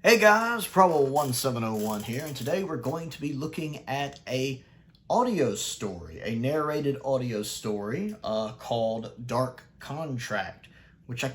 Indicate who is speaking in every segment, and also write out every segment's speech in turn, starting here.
Speaker 1: Hey guys, Prowl1701 here, and today we're going to be looking at a audio story, a narrated audio story called Dark Contract, which I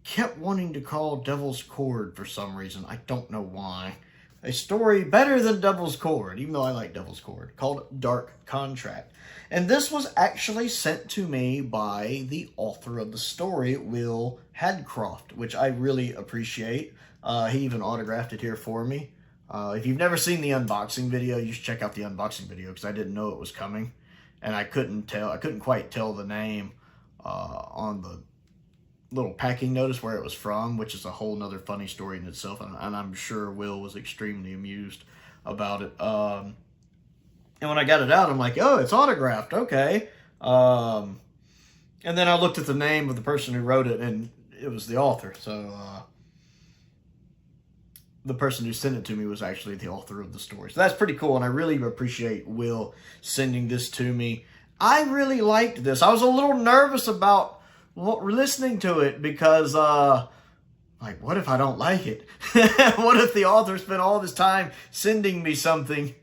Speaker 1: kept wanting to call Devil's Cord for some reason. I don't know why. A story better than Devil's Cord, even though I like Devil's Cord, called Dark Contract. And this was actually sent to me by the author of the story, Will Hadcroft, which I really appreciate. He even autographed it here for me. If you've never seen the unboxing video, you should check out the unboxing video because I didn't know it was coming. And I couldn't quite tell the name on the little packing notice where it was from, which is a whole nother funny story in itself. And I'm sure Will was extremely amused about it. And when I got it out, I'm like, oh, it's autographed. Okay. And then I looked at the name of the person who wrote it, and it was the author. So, the person who sent it to me was actually the author of the story. So that's pretty cool, and I really appreciate Will sending this to me. I really liked this. I was a little nervous about listening to it because, like, what if I don't like it? What if the author spent all this time sending me something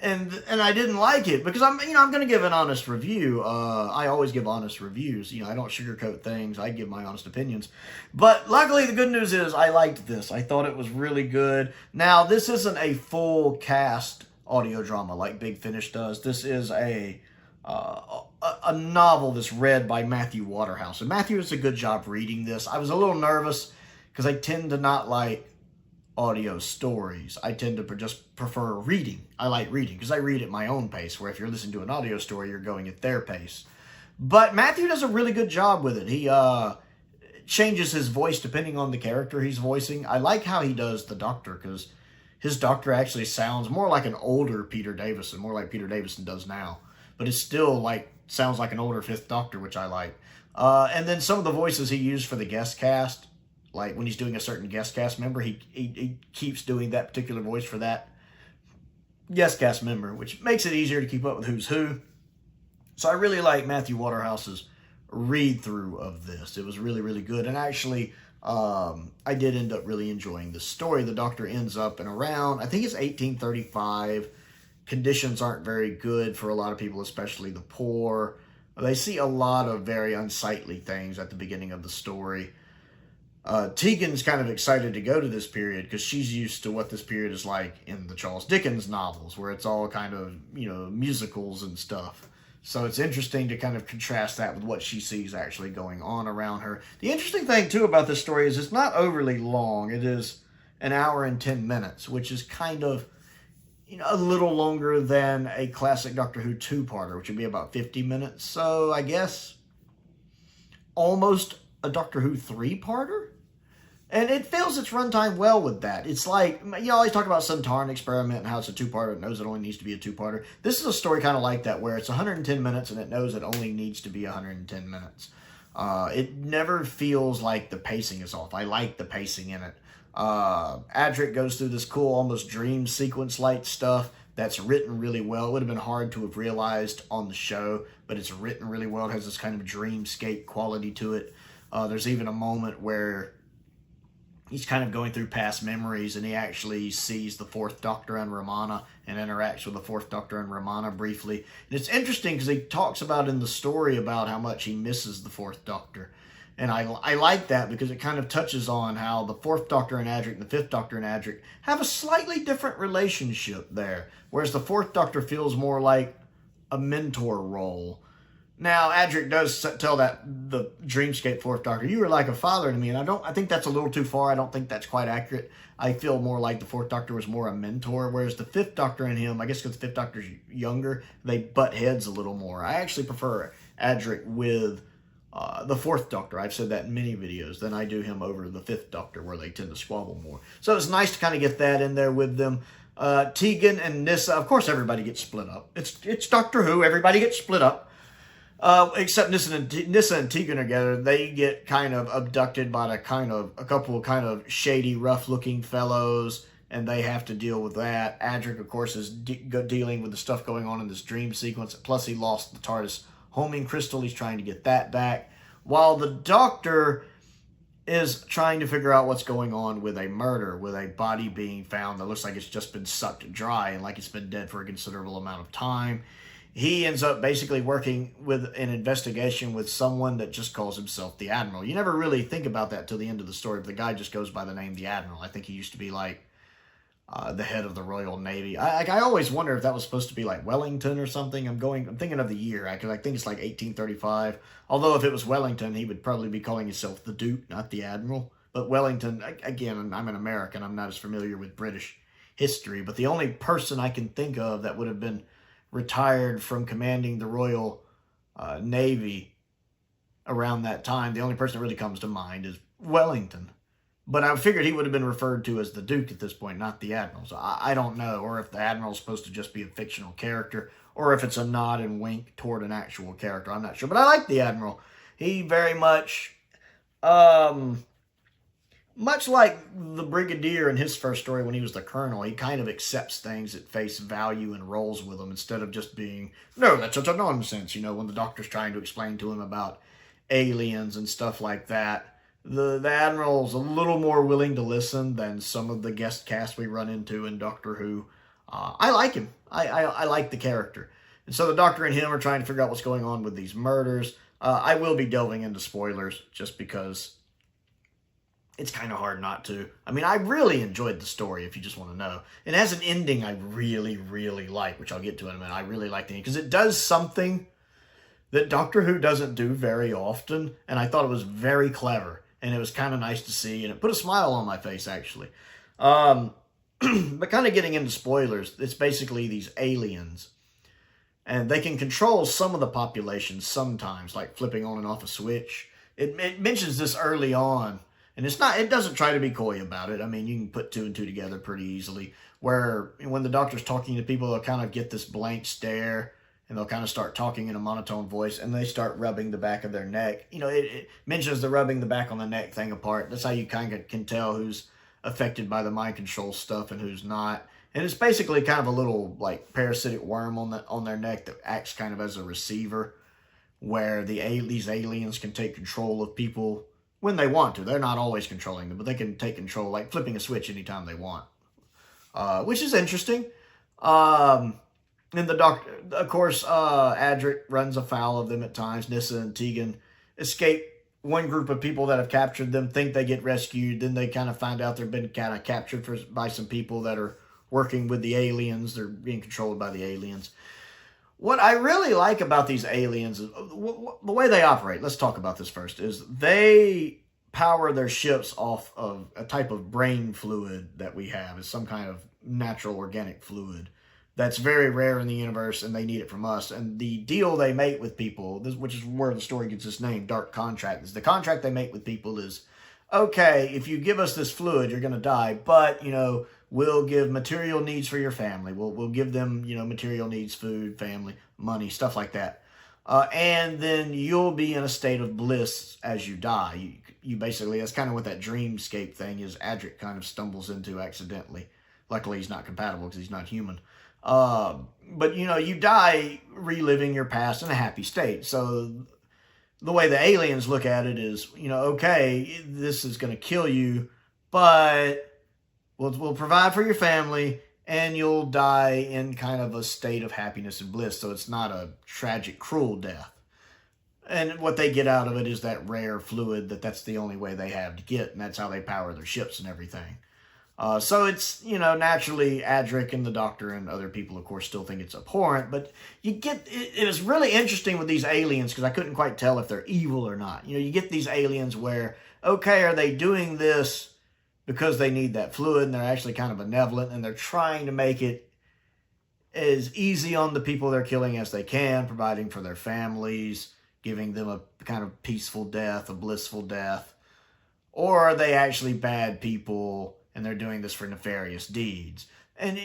Speaker 1: and I didn't like it? Because I'm going to give an honest review. I always give honest reviews. I don't sugarcoat things. I give my honest opinions. But luckily, the good news is I liked this. I thought it was really good. Now, this isn't a full cast audio drama like Big Finish does. This is a novel that's read by Matthew Waterhouse. And Matthew does a good job reading this. I was a little nervous because I tend to not like audio stories. I tend to just prefer reading. I like reading because I read at my own pace, where if you're listening to an audio story, you're going at their pace. But Matthew does a really good job with it. He changes his voice depending on the character he's voicing. I like how he does the Doctor, because his Doctor actually sounds more like an older Peter Davison, more like Peter Davison does now. But it still sounds like an older Fifth Doctor, which I like. And then some of the voices he used for the guest cast, like when he's doing a certain guest cast member, he keeps doing that particular voice for that guest cast member, which makes it easier to keep up with who's who. So I really like Matthew Waterhouse's read-through of this. It was really, really good. And actually, I did end up really enjoying the story. The Doctor ends up in around, I think it's 1835. Conditions aren't very good for a lot of people, especially the poor. They see a lot of very unsightly things at the beginning of the story. Tegan's kind of excited to go to this period because she's used to what this period is like in the Charles Dickens novels, where it's all kind of, musicals and stuff. So it's interesting to kind of contrast that with what she sees actually going on around her. The interesting thing, too, about this story is it's not overly long. It is an hour and 10 minutes, which is kind of, a little longer than a classic Doctor Who two-parter, which would be about 50 minutes. So I guess almost a Doctor Who three-parter? And it fills its runtime well with that. It's like, you always talk about Centauran Experiment and how it's a two-parter. It knows it only needs to be a two-parter. This is a story kind of like that, where it's 110 minutes and it knows it only needs to be 110 minutes. It never feels like the pacing is off. I like the pacing in it. Adric goes through this cool, almost dream sequence-like stuff that's written really well. It would have been hard to have realized on the show, but it's written really well. It has this kind of dreamscape quality to it. There's even a moment where he's kind of going through past memories, and he actually sees the Fourth Doctor and Romana and interacts with the Fourth Doctor and Romana briefly. And it's interesting because he talks about in the story about how much he misses the Fourth Doctor. And I like that because it kind of touches on how the Fourth Doctor and Adric and the Fifth Doctor and Adric have a slightly different relationship there. Whereas the Fourth Doctor feels more like a mentor role. Now, Adric does tell the Dreamscape Fourth Doctor, you were like a father to me, and I think that's a little too far. I don't think that's quite accurate. I feel more like the Fourth Doctor was more a mentor, whereas the Fifth Doctor and him, I guess because the Fifth Doctor's younger, they butt heads a little more. I actually prefer Adric with the Fourth Doctor. I've said that in many videos. Than I do him over the Fifth Doctor, where they tend to squabble more. So it's nice to kind of get that in there with them. Tegan and Nyssa, of course everybody gets split up. It's Doctor Who, everybody gets split up. Except Nyssa and Tegan together, they get kind of abducted by a couple of kind of shady, rough-looking fellows, and they have to deal with that. Adric, of course, is dealing with the stuff going on in this dream sequence. Plus, he lost the Tardis homing crystal. He's trying to get that back. While the Doctor is trying to figure out what's going on with a murder, with a body being found that looks like it's just been sucked dry and like it's been dead for a considerable amount of time. He ends up basically working with an investigation with someone that just calls himself the Admiral. You never really think about that till the end of the story, but the guy just goes by the name the Admiral. I think he used to be like the head of the Royal Navy. I always wonder if that was supposed to be like Wellington or something. I'm thinking of the year, because I think it's like 1835. Although if it was Wellington, he would probably be calling himself the Duke, not the Admiral. But Wellington, again, I'm an American. I'm not as familiar with British history. But the only person I can think of that would have been retired from commanding the Royal Navy around that time, the only person that really comes to mind is Wellington. But I figured he would have been referred to as the Duke at this point, not the Admiral. So I don't know, or if the Admiral's supposed to just be a fictional character, or if it's a nod and wink toward an actual character. I'm not sure. But I like the Admiral. He very much, much like the Brigadier in his first story when he was the Colonel, he kind of accepts things at face value and rolls with them instead of just being, no, that's such a nonsense, when the Doctor's trying to explain to him about aliens and stuff like that. The Admiral's a little more willing to listen than some of the guest cast we run into in Doctor Who. I like him. I like the character. And so the Doctor and him are trying to figure out what's going on with these murders. I will be delving into spoilers just because it's kind of hard not to. I mean, I really enjoyed the story, if you just want to know. It has an ending I really, really like, which I'll get to in a minute. I really like the ending because it does something that Doctor Who doesn't do very often, and I thought it was very clever. And it was kind of nice to see, and it put a smile on my face, actually. But kind of getting into spoilers, it's basically these aliens. And they can control some of the population sometimes, like flipping on and off a switch. It mentions this early on, and it doesn't try to be coy about it. I mean, you can put two and two together pretty easily, where when the Doctor's talking to people, they'll kind of get this blank stare, and they'll kind of start talking in a monotone voice, and they start rubbing the back of their neck. It mentions the rubbing the back on the neck thing apart. That's how you kind of can tell who's affected by the mind control stuff and who's not. And it's basically kind of a little, like, parasitic worm on their neck that acts kind of as a receiver, where these aliens can take control of people when they want to. They're not always controlling them, but they can take control, like flipping a switch anytime they want, which is interesting. And the Doctor, of course, Adric runs afoul of them at times. Nyssa and Tegan escape one group of people that have captured them, think they get rescued. Then they kind of find out they've been kind of captured by some people that are working with the aliens. They're being controlled by the aliens. What I really like about these aliens is the way they operate. Let's talk about this first. Is they power their ships off of a type of brain fluid that we have. It's some kind of natural organic fluid that's very rare in the universe, and they need it from us. And the deal they make with people, which is where the story gets its name, Dark Contract, is the contract they make with people is, okay, if you give us this fluid, you're going to die, but, we'll give material needs for your family. We'll give them, material needs, food, family, money, stuff like that. And then you'll be in a state of bliss as you die. You basically, that's kind of what that dreamscape thing is Adric kind of stumbles into accidentally. Luckily, he's not compatible because he's not human. But, you die reliving your past in a happy state. So the way the aliens look at it is, okay, this is going to kill you, but we'll provide for your family, and you'll die in kind of a state of happiness and bliss. So it's not a tragic, cruel death. And what they get out of it is that rare fluid that's the only way they have to get, and that's how they power their ships and everything. So it's, naturally Adric and the Doctor and other people, of course, still think it's abhorrent, but it is really interesting with these aliens because I couldn't quite tell if they're evil or not. You get these aliens where, okay, are they doing this because they need that fluid and they're actually kind of benevolent and they're trying to make it as easy on the people they're killing as they can, providing for their families, giving them a kind of peaceful death, a blissful death, or are they actually bad people and they're doing this for nefarious deeds? And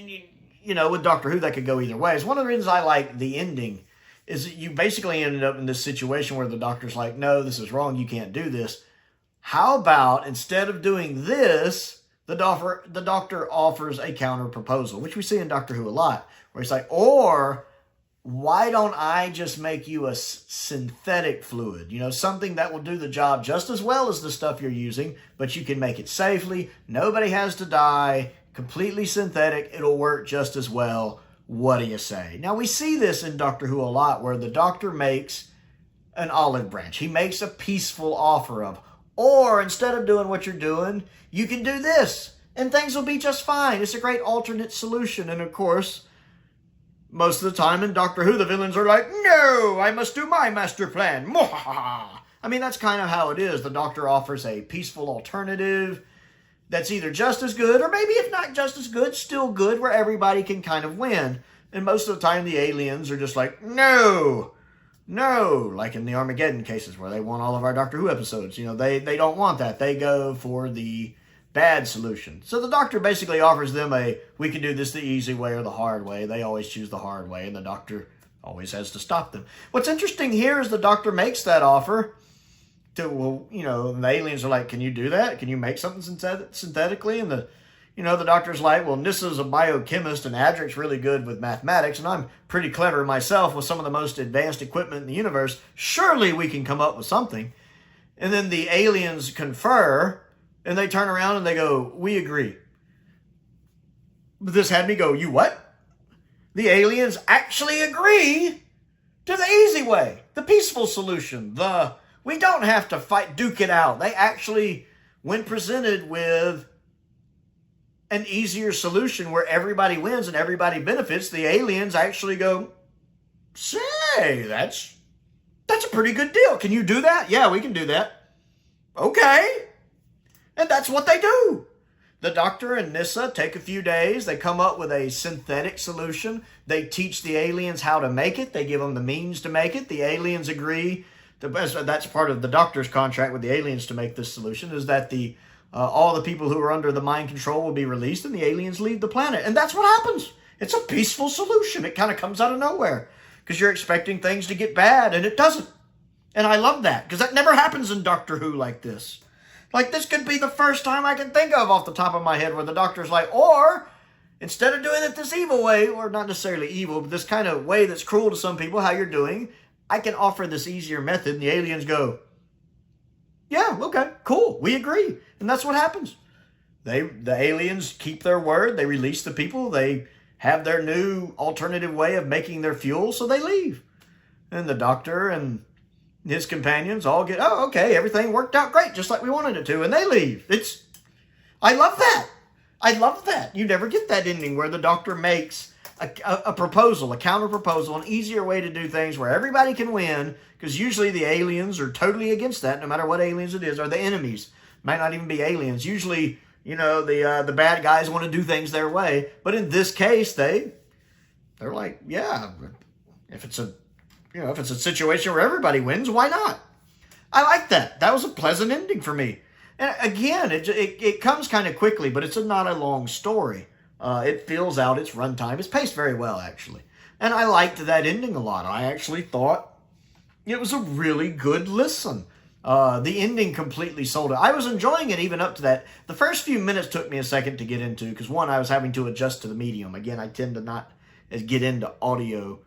Speaker 1: with Doctor Who, that could go either way. It's one of the reasons I like the ending is that you basically ended up in this situation where the Doctor's like, no, this is wrong, you can't do this. How about, instead of doing this, the Doctor offers a counter proposal, which we see in Doctor Who a lot, where he's like, or why don't I just make you a synthetic fluid? You know, something that will do the job just as well as the stuff you're using, but you can make it safely. Nobody has to die. Completely synthetic. It'll work just as well. What do you say? Now, we see this in Doctor Who a lot, where the Doctor makes an olive branch. He makes a peaceful offer of, or instead of doing what you're doing, you can do this, and things will be just fine. It's a great alternate solution. And of course, most of the time in Doctor Who, the villains are like, no, I must do my master plan. I mean, that's kind of how it is. The Doctor offers a peaceful alternative that's either just as good, or maybe if not just as good, still good, where everybody can kind of win. And most of the time, the aliens are just like, no, like in the Armageddon cases where they want all of our Doctor Who episodes. You know, they don't want that. They go for the bad solution. So the Doctor basically offers them we can do this the easy way or the hard way. They always choose the hard way, and the Doctor always has to stop them. What's interesting here is the Doctor makes that offer to, well, you know, and the aliens are like, can you do that? Can you make something synthetically? And the Doctor's like, well, Nissa's a biochemist and Adric's really good with mathematics, and I'm pretty clever myself with some of the most advanced equipment in the universe. Surely we can come up with something. And then the aliens confer, and they turn around and they go, we agree. But this had me go, you what? The aliens actually agree to the easy way, the peaceful solution, we don't have to fight, duke it out. They actually, when presented with an easier solution where everybody wins and everybody benefits, the aliens actually go, say, that's a pretty good deal. Can you do that? Yeah, we can do that. Okay. And that's what they do. The Doctor and Nyssa take a few days. They come up with a synthetic solution. They teach the aliens how to make it. They give them the means to make it. The aliens agree. That's part of the Doctor's contract with the aliens to make this solution, is that all the people who are under the mind control will be released and the aliens leave the planet. And that's what happens. It's a peaceful solution. It kind of comes out of nowhere because you're expecting things to get bad, and it doesn't. And I love that, because that never happens in Doctor Who like this. Like, this could be the first time I can think of off the top of my head where the Doctor's like, or instead of doing it this evil way, or not necessarily evil, but this kind of way that's cruel to some people, how you're doing, I can offer this easier method. And the aliens go, yeah, okay, cool, we agree. And that's what happens. The aliens keep their word. They release the people. They have their new alternative way of making their fuel, so they leave. And the Doctor and his companions all get, oh, okay, everything worked out great, just like we wanted it to, and they leave. I love that. I love that. You never get that ending where the Doctor makes a proposal, a counter-proposal, an easier way to do things where everybody can win, because usually the aliens are totally against that, no matter what aliens it is, or the enemies. Might not even be aliens. Usually, you know, the bad guys want to do things their way, but in this case, they're like, yeah, if it's a situation where everybody wins, why not? I like that. That was a pleasant ending for me. And again, it comes kind of quickly, but it's not a long story. It fills out its runtime. It's paced very well, actually. And I liked that ending a lot. I actually thought it was a really good listen. The ending completely sold it. I was enjoying it even up to that. The first few minutes took me a second to get into, because one, I was having to adjust to the medium. Again, I tend to not get into audio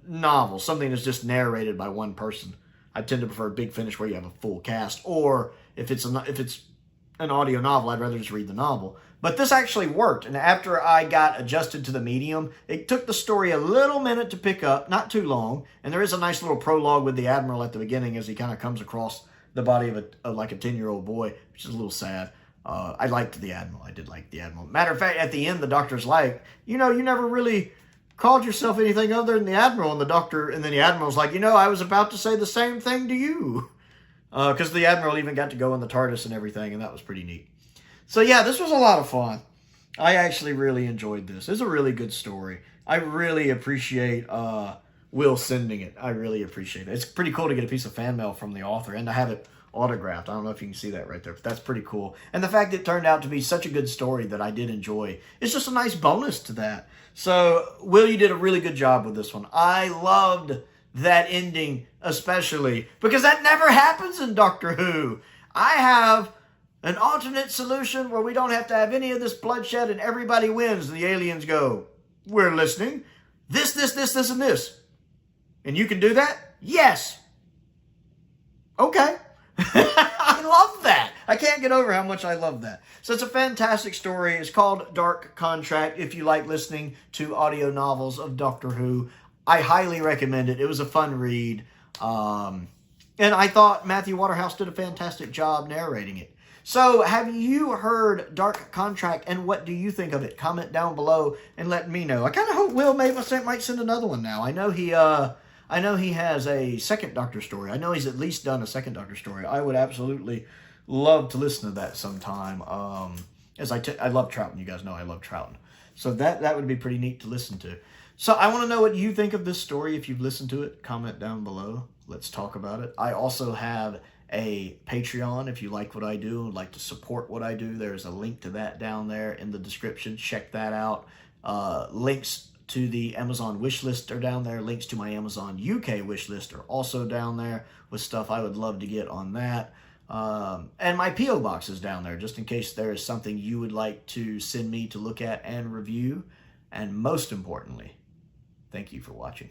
Speaker 1: novels, something that's just narrated by one person. I tend to prefer Big Finish where you have a full cast, or if it's an audio novel, I'd rather just read the novel. But this actually worked, and after I got adjusted to the medium, it took the story a little minute to pick up, not too long, and there is a nice little prologue with the Admiral at the beginning as he kind of comes across the body of like a 10-year-old boy, which is a little sad. I liked the Admiral. I did like the Admiral. Matter of fact, at the end, the Doctor's like, you never really called yourself anything other than the Admiral, and then the Admiral's like, I was about to say the same thing to you. Because the Admiral even got to go in the Tardis and everything, and that was pretty neat. So yeah, this was a lot of fun. I actually really enjoyed this. It's a really good story. I really appreciate Will sending it. I really appreciate it. It's pretty cool to get a piece of fan mail from the author and to have it autographed. I don't know if you can see that right there, but that's pretty cool. And the fact it turned out to be such a good story that I did enjoy, it's just a nice bonus to that. So, Will, you did a really good job with this one. I loved that ending especially, because that never happens in Doctor Who. I have an alternate solution where we don't have to have any of this bloodshed and everybody wins. And the aliens go, we're listening. this, and this. And you can do that? Yes. Okay. I love that. I can't get over how much I love that. So it's a fantastic story. It's called Dark Contract. If you like listening to audio novels of Doctor Who, I highly recommend it. It was a fun read. And I thought Matthew Waterhouse did a fantastic job narrating it. So have you heard Dark Contract, and what do you think of it? Comment down below and let me know. I kind of hope Will might send another one now. I know he has a second Doctor story. I know he's at least done a second Doctor story. I would absolutely love to listen to that sometime. I love Troughton. You guys know I love Troughton. So that would be pretty neat to listen to. So I want to know what you think of this story. If you've listened to it, comment down below. Let's talk about it. I also have a Patreon. If you like what I do and would like to support what I do, there's a link to that down there in the description. Check that out. Links to the Amazon wishlist are down there. Links to my Amazon UK wishlist are also down there with stuff I would love to get on that. And my P.O. box is down there just in case there is something you would like to send me to look at and review. And most importantly, thank you for watching.